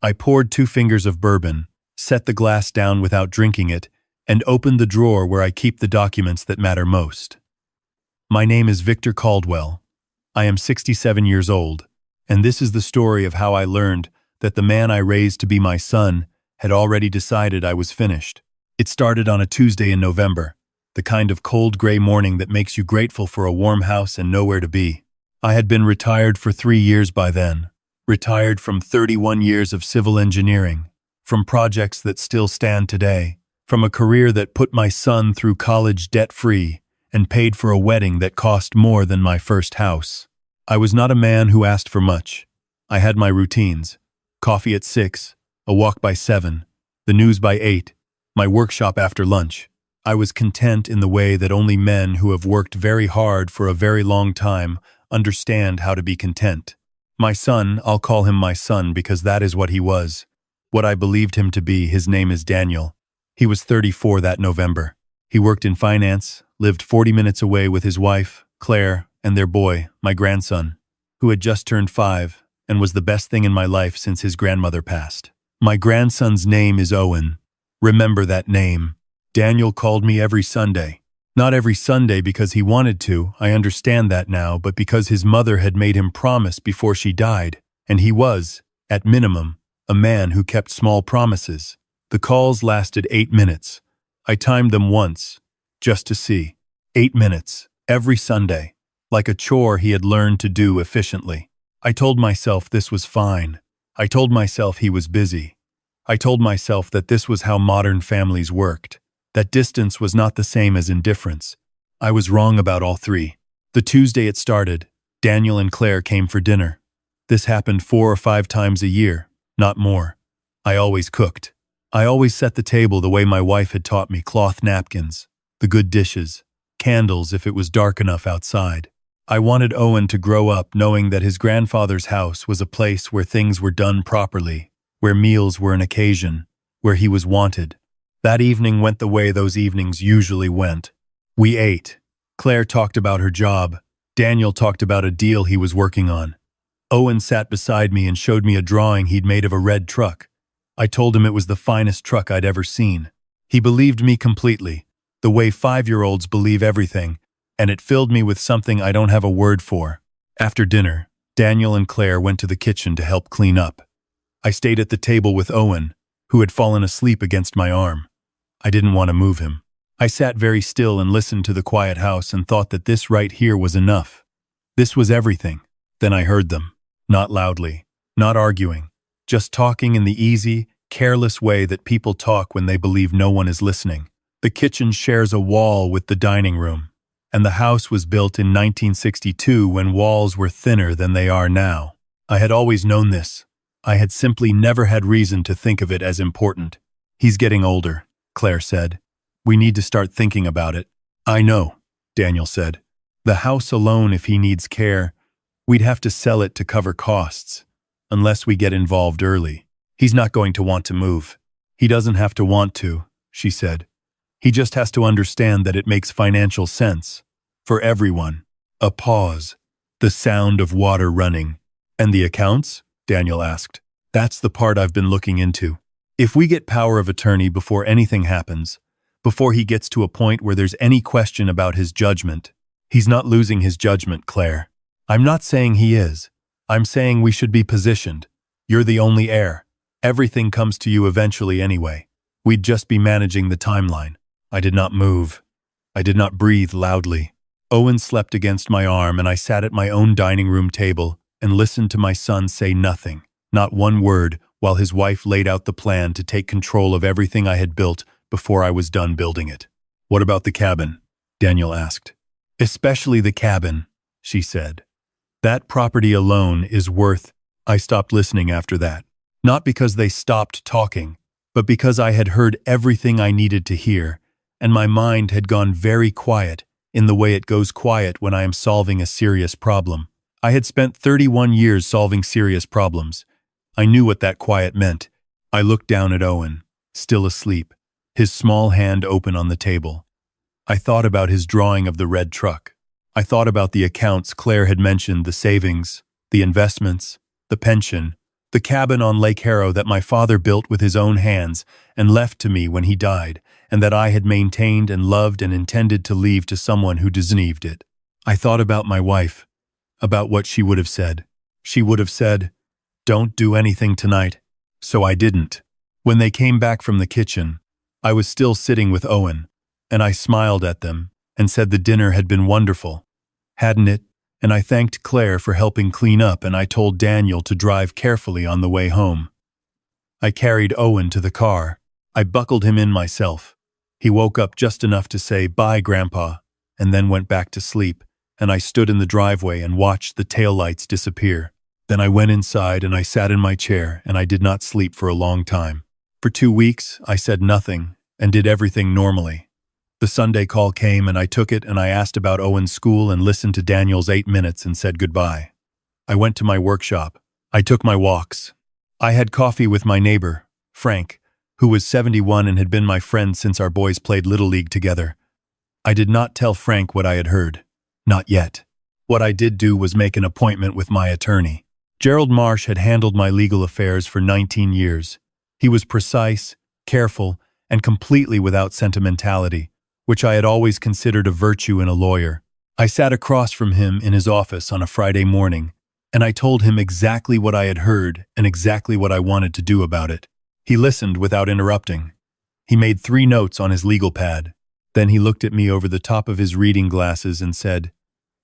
I poured 2 fingers of bourbon, set the glass down without drinking it, and opened the drawer where I keep the documents that matter most. My name is Victor Caldwell. I am 67 years old, and this is the story of how I learned that the man I raised to be my son had already decided I was finished. It started on a Tuesday in November, the kind of cold gray morning that makes you grateful for a warm house and nowhere to be. I had been retired for 3 years by then, retired from 31 years of civil engineering, from projects that still stand today, from a career that put my son through college debt-free and paid for a wedding that cost more than my first house. I was not a man who asked for much. I had my routines: coffee at 6, a walk by 7, the news by 8, my workshop after lunch. I was content in the way that only men who have worked very hard for a very long time understand how to be content. My son, I'll call him my son because that is what he was, what I believed him to be. His name is Daniel. He was 34 that November. He worked in finance, lived 40 minutes away with his wife, Claire, and their boy, my grandson, who had just turned 5 and was the best thing in my life since his grandmother passed. My grandson's name is Owen. Remember that name. Daniel called me every Sunday. Not every Sunday because he wanted to, I understand that now, but because his mother had made him promise before she died, and he was, at minimum, a man who kept small promises. The calls lasted 8 minutes. I timed them once, just to see. 8 minutes, every Sunday, like a chore he had learned to do efficiently. I told myself this was fine. I told myself he was busy. I told myself that this was how modern families worked, that distance was not the same as indifference. I was wrong about all three. The Tuesday it started, Daniel and Claire came for dinner. This happened 4 or 5 times a year, not more. I always cooked. I always set the table the way my wife had taught me: cloth napkins, the good dishes, candles if it was dark enough outside. I wanted Owen to grow up knowing that his grandfather's house was a place where things were done properly, where meals were an occasion, where he was wanted. That evening went the way those evenings usually went. We ate. Claire talked about her job. Daniel talked about a deal he was working on. Owen sat beside me and showed me a drawing he'd made of a red truck. I told him it was the finest truck I'd ever seen. He believed me completely, the way 5-year-olds believe everything, and it filled me with something I don't have a word for. After dinner, Daniel and Claire went to the kitchen to help clean up. I stayed at the table with Owen, who had fallen asleep against my arm. I didn't want to move him. I sat very still and listened to the quiet house and thought that this right here was enough. This was everything. Then I heard them. Not loudly, not arguing, just talking in the easy, careless way that people talk when they believe no one is listening. The kitchen shares a wall with the dining room, and the house was built in 1962 when walls were thinner than they are now. I had always known this. I had simply never had reason to think of it as important. He's getting older, Claire said. We need to start thinking about it. I know, Daniel said. The house alone, if he needs care, we'd have to sell it to cover costs, unless we get involved early. He's not going to want to move. He doesn't have to want to, she said. He just has to understand that it makes financial sense. For everyone. A pause. The sound of water running. And the accounts? Daniel asked. That's the part I've been looking into. If we get power of attorney before anything happens, before he gets to a point where there's any question about his judgment, he's not losing his judgment, Claire. I'm not saying he is. I'm saying we should be positioned. You're the only heir. Everything comes to you eventually anyway. We'd just be managing the timeline. I did not move. I did not breathe loudly. Owen slept against my arm, and I sat at my own dining room table and listened to my son say nothing, not one word, while his wife laid out the plan to take control of everything I had built before I was done building it. What about the cabin? Daniel asked. Especially the cabin, she said. That property alone is worth... I stopped listening after that. Not because they stopped talking, but because I had heard everything I needed to hear, and my mind had gone very quiet in the way it goes quiet when I am solving a serious problem. I had spent 31 years solving serious problems. I knew what that quiet meant. I looked down at Owen, still asleep, his small hand open on the table. I thought about his drawing of the red truck. I thought about the accounts Claire had mentioned, the savings, the investments, the pension, The cabin on Lake Harrow that my father built with his own hands and left to me when he died, and that I had maintained and loved and intended to leave to someone who deserved it. I thought about my wife, about what she would have said. She would have said, "Don't do anything tonight." So I didn't. When they came back from the kitchen, I was still sitting with Owen, and I smiled at them and said the dinner had been wonderful, hadn't it? And I thanked Claire for helping clean up, and I told Daniel to drive carefully on the way home. I carried Owen to the car. I buckled him in myself. He woke up just enough to say, "Bye, Grandpa," and then went back to sleep, and I stood in the driveway and watched the taillights disappear. Then I went inside and I sat in my chair, and I did not sleep for a long time. For 2 weeks, I said nothing and did everything normally. The Sunday call came and I took it, and I asked about Owen's school and listened to Daniel's 8 minutes and said goodbye. I went to my workshop. I took my walks. I had coffee with my neighbor, Frank, who was 71 and had been my friend since our boys played Little League together. I did not tell Frank what I had heard. Not yet. What I did do was make an appointment with my attorney. Gerald Marsh had handled my legal affairs for 19 years. He was precise, careful, and completely without sentimentality, which I had always considered a virtue in a lawyer. I sat across from him in his office on a Friday morning, and I told him exactly what I had heard and exactly what I wanted to do about it. He listened without interrupting. He made 3 notes on his legal pad. Then he looked at me over the top of his reading glasses and said,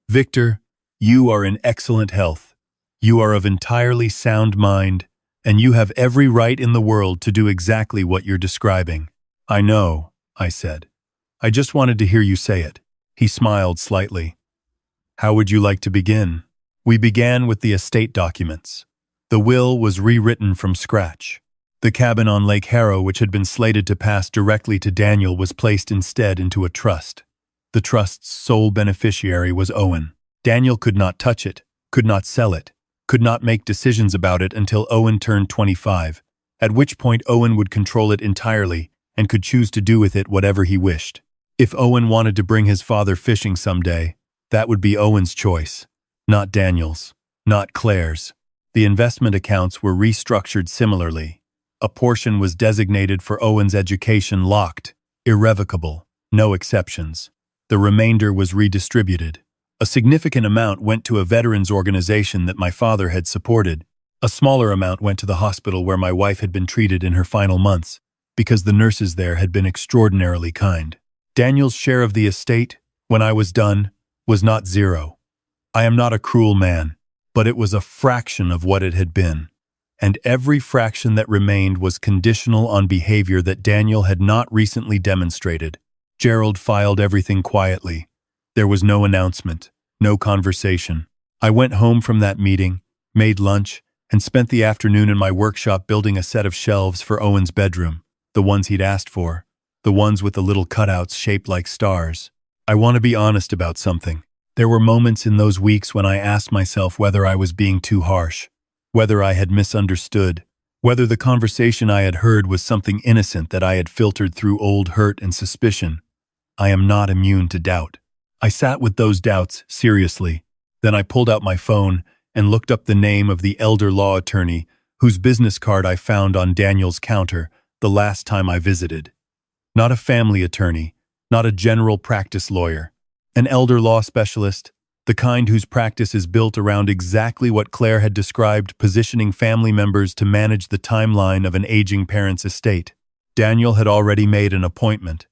"Victor, you are in excellent health. You are of entirely sound mind, and you have every right in the world to do exactly what you're describing." "I know," I said. "I just wanted to hear you say it." He smiled slightly. "How would you like to begin?" We began with the estate documents. The will was rewritten from scratch. The cabin on Lake Harrow, which had been slated to pass directly to Daniel, was placed instead into a trust. The trust's sole beneficiary was Owen. Daniel could not touch it, could not sell it, could not make decisions about it until Owen turned 25, at which point Owen would control it entirely and could choose to do with it whatever he wished. If Owen wanted to bring his father fishing someday, that would be Owen's choice, not Daniel's, not Claire's. The investment accounts were restructured similarly. A portion was designated for Owen's education, locked, irrevocable, no exceptions. The remainder was redistributed. A significant amount went to a veterans organization that my father had supported. A smaller amount went to the hospital where my wife had been treated in her final months, because the nurses there had been extraordinarily kind. Daniel's share of the estate, when I was done, was not 0. I am not a cruel man, but it was a fraction of what it had been. And every fraction that remained was conditional on behavior that Daniel had not recently demonstrated. Gerald filed everything quietly. There was no announcement, no conversation. I went home from that meeting, made lunch, and spent the afternoon in my workshop building a set of shelves for Owen's bedroom, the ones he'd asked for, the ones with the little cutouts shaped like stars. I want to be honest about something. There were moments in those weeks when I asked myself whether I was being too harsh, whether I had misunderstood, whether the conversation I had heard was something innocent that I had filtered through old hurt and suspicion. I am not immune to doubt. I sat with those doubts seriously. Then I pulled out my phone and looked up the name of the elder law attorney whose business card I found on Daniel's counter the last time I visited. Not a family attorney, not a general practice lawyer. An elder law specialist, the kind whose practice is built around exactly what Claire had described, positioning family members to manage the timeline of an aging parent's estate. Daniel had already made an appointment.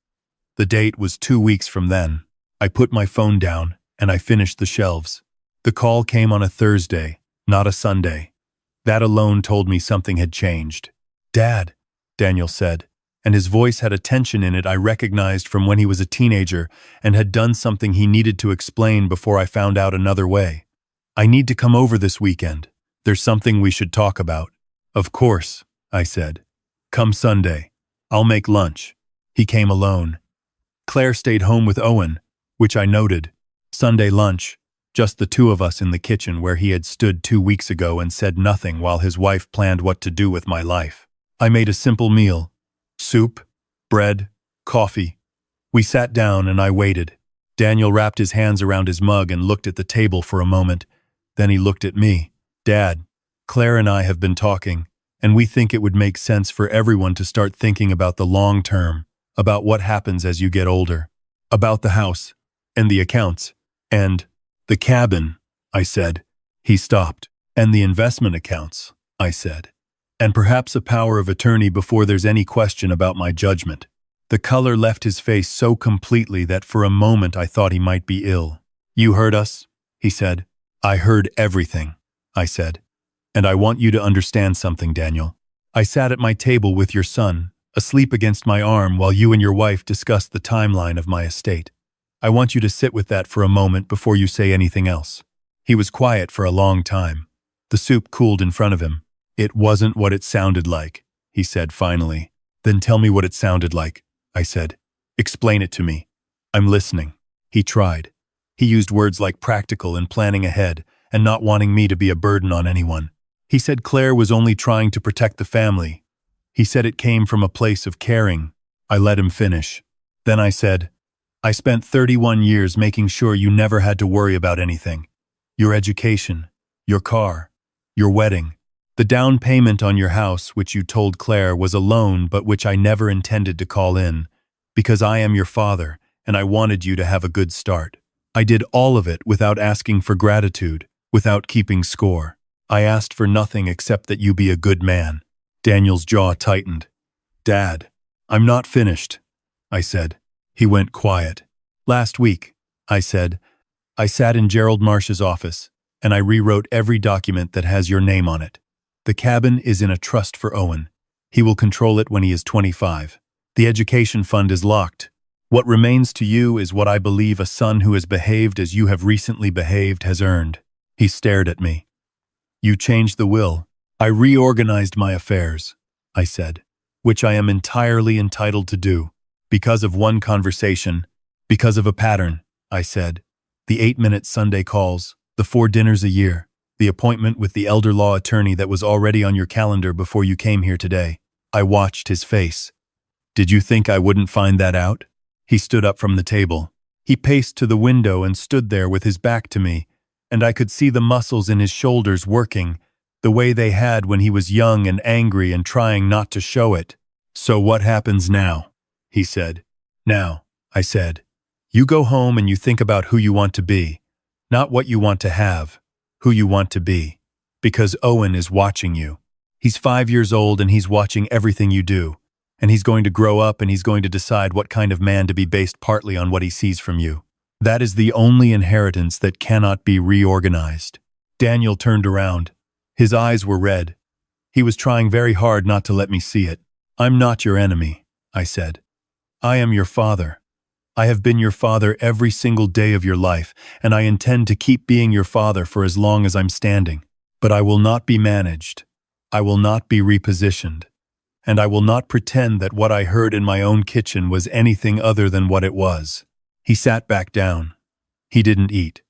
The date was 2 weeks from then. I put my phone down, and I finished the shelves. The call came on a Thursday, not a Sunday. That alone told me something had changed. "Dad," Daniel said, and his voice had a tension in it I recognized from when he was a teenager and had done something he needed to explain before I found out another way. "I need to come over this weekend. There's something we should talk about." "Of course," I said. "Come Sunday. I'll make lunch." He came alone. Claire stayed home with Owen, which I noted. Sunday lunch, just the 2 of us in the kitchen where he had stood 2 weeks ago and said nothing while his wife planned what to do with my life. I made a simple meal. Soup, bread, coffee. We sat down and I waited. Daniel wrapped his hands around his mug and looked at the table for a moment. Then he looked at me. "Dad, Claire and I have been talking, and we think it would make sense for everyone to start thinking about the long term, about what happens as you get older, about the house, and the accounts, and the cabin, I said. He stopped. And the investment accounts, I said. And perhaps a power of attorney before there's any question about my judgment. The color left his face so completely that for a moment I thought he might be ill. You heard us, he said. I heard everything, I said. And I want you to understand something, Daniel. I sat at my table with your son, asleep against my arm while you and your wife discussed the timeline of my estate. I want you to sit with that for a moment before you say anything else. He was quiet for a long time. The soup cooled in front of him. It wasn't what it sounded like, he said finally. Then tell me what it sounded like, I said. Explain it to me. I'm listening. He tried. He used words like practical and planning ahead and not wanting me to be a burden on anyone. He said Claire was only trying to protect the family. He said it came from a place of caring. I let him finish. Then I said, I spent 31 years making sure you never had to worry about anything. Your education, your car, your wedding, the down payment on your house, which you told Claire was a loan but which I never intended to call in, because I am your father and I wanted you to have a good start. I did all of it without asking for gratitude, without keeping score. I asked for nothing except that you be a good man. Daniel's jaw tightened. Dad, I'm not finished, I said. He went quiet. Last week, I said, I sat in Gerald Marsh's office, and I rewrote every document that has your name on it. The cabin is in a trust for Owen. He will control it when he is 25. The education fund is locked. What remains to you is what I believe a son who has behaved as you have recently behaved has earned. He stared at me. You changed the will. I reorganized my affairs, I said, which I am entirely entitled to do. Because of one conversation, because of a pattern, I said. The 8-minute Sunday calls, the 4 dinners a year, the appointment with the elder law attorney that was already on your calendar before you came here today. I watched his face. Did you think I wouldn't find that out? He stood up from the table. He paced to the window and stood there with his back to me, and I could see the muscles in his shoulders working, the way they had when he was young and angry and trying not to show it. So what happens now? He said. Now, I said, you go home and you think about who you want to be, not what you want to have, who you want to be. Because Owen is watching you. He's 5 years old and he's watching everything you do. And he's going to grow up and he's going to decide what kind of man to be based partly on what he sees from you. That is the only inheritance that cannot be reorganized. Daniel turned around. His eyes were red. He was trying very hard not to let me see it. I'm not your enemy, I said. I am your father. I have been your father every single day of your life, and I intend to keep being your father for as long as I'm standing. But I will not be managed. I will not be repositioned. And I will not pretend that what I heard in my own kitchen was anything other than what it was. He sat back down. He didn't eat.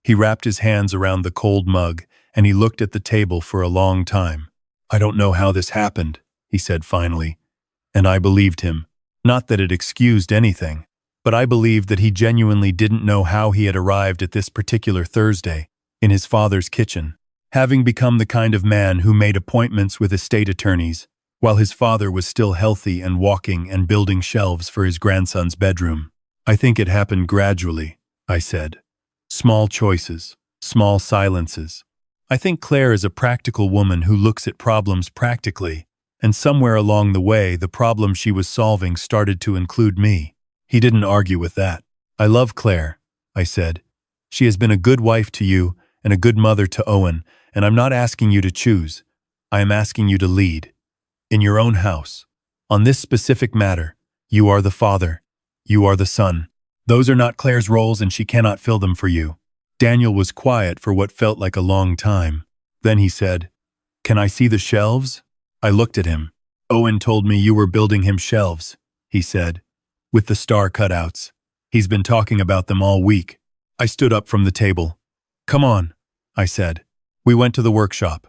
He wrapped his hands around the cold mug, and he looked at the table for a long time. I don't know how this happened, he said finally. And I believed him. Not that it excused anything, but I believed that he genuinely didn't know how he had arrived at this particular Thursday, in his father's kitchen, having become the kind of man who made appointments with estate attorneys, while his father was still healthy and walking and building shelves for his grandson's bedroom. I think it happened gradually, I said. Small choices, small silences. I think Claire is a practical woman who looks at problems practically, and somewhere along the way the problem she was solving started to include me. He didn't argue with that. I love Claire, I said. She has been a good wife to you and a good mother to Owen, and I'm not asking you to choose. I am asking you to lead. In your own house. On this specific matter, you are the father. You are the son. Those are not Claire's roles and she cannot fill them for you. Daniel was quiet for what felt like a long time. Then he said, Can I see the shelves? I looked at him. Owen told me you were building him shelves, he said, with the star cutouts. He's been talking about them all week. I stood up from the table. Come on, I said. We went to the workshop.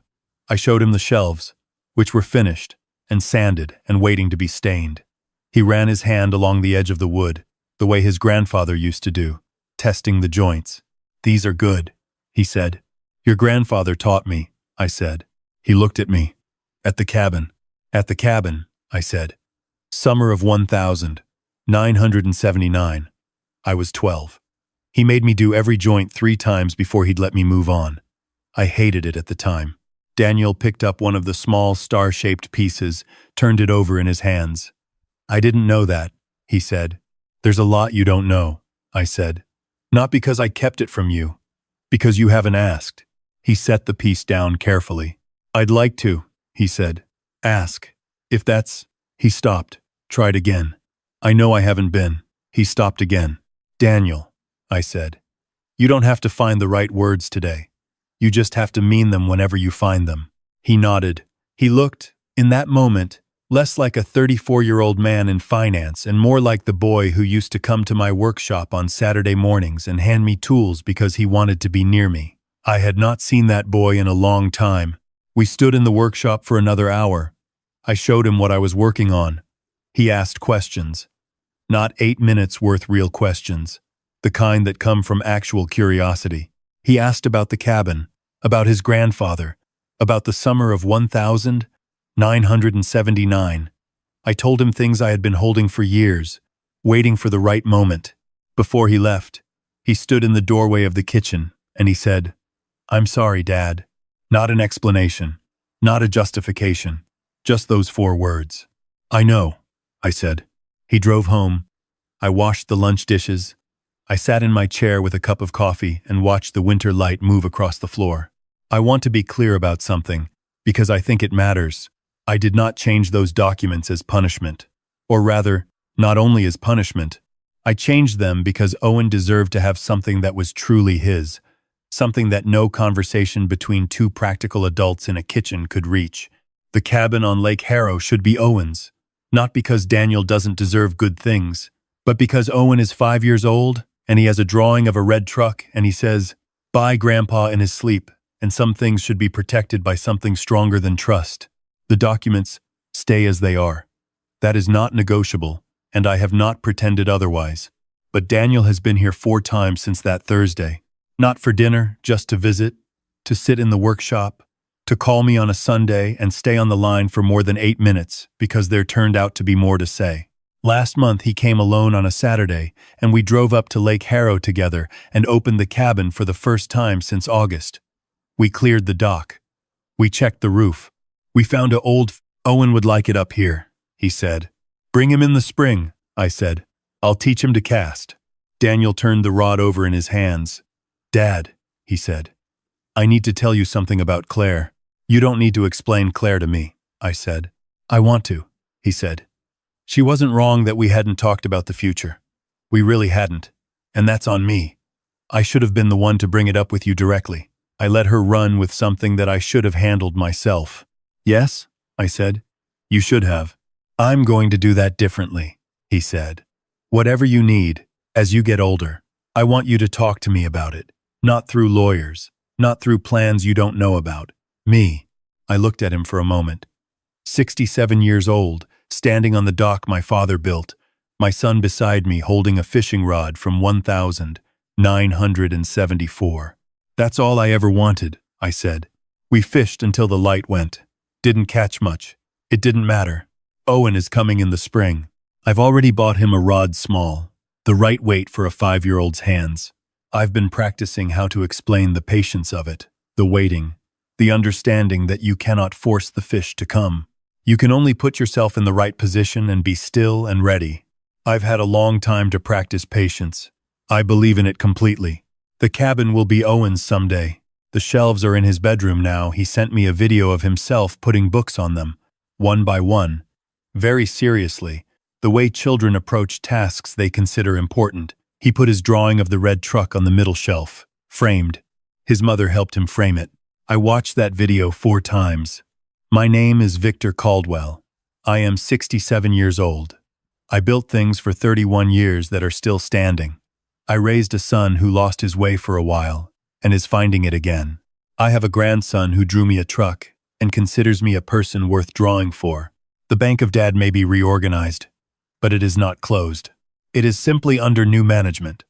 I showed him the shelves, which were finished and sanded and waiting to be stained. He ran his hand along the edge of the wood, the way his grandfather used to do, testing the joints. These are good, he said. Your grandfather taught me, I said. He looked at me. At the cabin. At the cabin, I said. Summer of 1979. I was 12. He made me do every joint 3 times before he'd let me move on. I hated it at the time. Daniel picked up one of the small star-shaped pieces, turned it over in his hands. I didn't know that, he said. There's a lot you don't know, I said. Not because I kept it from you. Because you haven't asked. He set the piece down carefully. I'd like to, he said. Ask. If that's... He stopped. Tried again. I know I haven't been. He stopped again. Daniel, I said. You don't have to find the right words today. You just have to mean them whenever you find them. He nodded. He looked, in that moment, less like a 34-year-old man in finance and more like the boy who used to come to my workshop on Saturday mornings and hand me tools because he wanted to be near me. I had not seen that boy in a long time. We stood in the workshop for another hour. I showed him what I was working on. He asked questions. Not 8 minutes worth real questions. The kind that come from actual curiosity. He asked about the cabin, about his grandfather, about the summer of 1979. I told him things I had been holding for years, waiting for the right moment. Before he left, he stood in the doorway of the kitchen, and he said, "I'm sorry, Dad." Not an explanation, not a justification, just those 4 words. "I know," I said. He drove home. I washed the lunch dishes. I sat in my chair with a cup of coffee and watched the winter light move across the floor. I want to be clear about something, because I think it matters. I did not change those documents as punishment. Or rather, not only as punishment. I changed them because Owen deserved to have something that was truly his. Something that no conversation between 2 practical adults in a kitchen could reach. The cabin on Lake Harrow should be Owen's. Not because Daniel doesn't deserve good things, but because Owen is 5 years old, and he has a drawing of a red truck, and he says, "Bye, Grandpa," in his sleep, and some things should be protected by something stronger than trust. The documents stay as they are. That is not negotiable, and I have not pretended otherwise. But Daniel has been here 4 times since that Thursday. Not for dinner, just to visit, to sit in the workshop, to call me on a Sunday and stay on the line for more than 8 minutes because there turned out to be more to say. Last month he came alone on a Saturday, and we drove up to Lake Harrow together and opened the cabin for the first time since August. We cleared the dock. We checked the roof. We found a old... Owen would like it up here, he said. Bring him in the spring, I said. I'll teach him to cast. Daniel turned the rod over in his hands. Dad, he said. I need to tell you something about Claire. You don't need to explain Claire to me, I said. I want to, he said. She wasn't wrong that we hadn't talked about the future. We really hadn't. And that's on me. I should have been the one to bring it up with you directly. I let her run with something that I should have handled myself. Yes, I said. You should have. I'm going to do that differently, he said. Whatever you need, as you get older, I want you to talk to me about it. Not through lawyers, not through plans you don't know about. Me. I looked at him for a moment. 67 years old, standing on the dock my father built, my son beside me holding a fishing rod from 1974. That's all I ever wanted, I said. We fished until the light went. Didn't catch much. It didn't matter. Owen is coming in the spring. I've already bought him a rod small, the right weight for a 5-year-old's hands. I've been practicing how to explain the patience of it, the waiting, the understanding that you cannot force the fish to come. You can only put yourself in the right position and be still and ready. I've had a long time to practice patience. I believe in it completely. The cabin will be Owen's someday. The shelves are in his bedroom now. He sent me a video of himself putting books on them, one by one, very seriously, the way children approach tasks they consider important. He put his drawing of the red truck on the middle shelf, framed. His mother helped him frame it. I watched that video 4 times. My name is Victor Caldwell. I am 67 years old. I built things for 31 years that are still standing. I raised a son who lost his way for a while and is finding it again. I have a grandson who drew me a truck and considers me a person worth drawing for. The bank of Dad may be reorganized, but it is not closed. It is simply under new management.